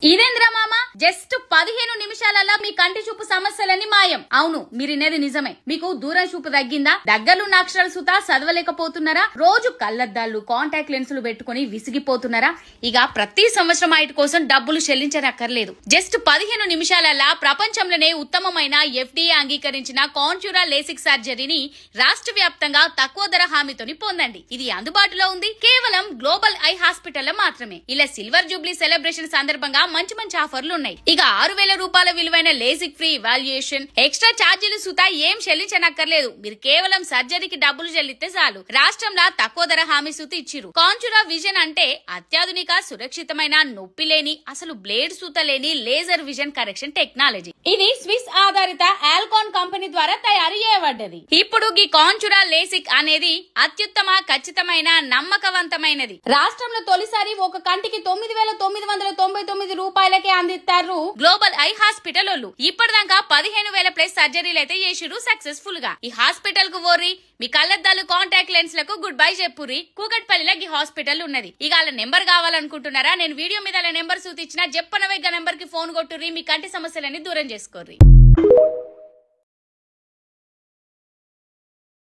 ఇదేంద్ర మామ జస్ట్ 15 నిమిషాలలో మీ కంటి చూపు సమస్యలన్నీ మాయం. అవును, మీరినేది నిజమే. మీకు దూరం చూపు తగ్గిందా? దగ్గరలున్న అక్షరాలు సుతా చదవలేకపోతున్నారా? రోజు కళ్లద్దాలు కాంటాక్ట్ లెన్సులు పెట్టుకుని విసిగిపోతున్నారా? ఇక ప్రతి సంవత్సరం వాటి కోసం డబ్బులు చెల్లించనక్కర్లేదు. జస్ట్ 15 నిమిషాలలో ప్రపంచంలోనే ఉత్తమమైన FDA అంగీకరించిన కాంటూరా లేసిక్ సర్జరీని రాష్ట్ర వ్యాప్తంగా తక్కువ ధర హామీతోని పొందండి. ఇది అందుబాటులో ఉంది కేవలం గ్లోబల్ ఐ హాస్పిటల్ మాత్రమే. ఇలా సిల్వర్ జూబ్లీ సెలబ్రేషన్ సందర్భంగా మంచి ఆఫర్లు ఉన్నాయి. ఇక 6,000 రూపాయల విలువైన లేసిక్ ఫ్రీ వాల్యుయేషన్, ఎక్స్ట్రా ఛార్జీలు సుతా ఏం చెల్లించనక్కర్లేదు. మీరు కేవలం సర్జరీకి డబ్బులు చెల్లిస్తే చాలు. రాష్ట్రంలో తక్కువ ధర హామీ సూత ఇచ్చిరు. కాంటూరా విజన్ అంటే అత్యాధునిక సురక్షితమైన నొప్పి లేని అసలు బ్లేడ్ సూత లేని లేజర్ విజన్ కరెక్షన్ టెక్నాలజీ. ఇది స్విస్ ఆధారిత ఆల్కాన్ కంపెనీ ద్వారా తయారు చేయబడ్డది. ఇప్పుడు ఈ కాంటూరా లేసిక్ అనేది అత్యుత్తమ ఖచ్చితమైన నమ్మకవంతమైనది. రాష్ట్రంలో తొలిసారి ఒక కంటికి 9,999 రూపాయలకే అందిస్తారు గ్లోబల్ ఐ హాస్పిటల్ వాళ్ళు. ఇప్పటిదాకా 15,000 ప్లస్ సర్జరీలు అయితే చేసిరు సక్సెస్ఫుల్ గా. ఈ హాస్పిటల్ కు ఓర్రి మీ కళ్లద్దాలు కాంటాక్ట్ లెన్స్ లకు గుడ్ బై చెప్పుర్రి. కూకట్పల్లిలో ఈ హాస్పిటల్ ఉన్నది. ఇక వాళ్ళ నెంబర్ కావాలనుకుంటున్నారా? నేను వీడియో మీద నెంబర్ సూచించిన చెప్పనవే నెంబర్ కి ఫోన్ కొట్టుర్రి. మీ కంటి సమస్యలన్నీ దూరం చేసుకోర్రి.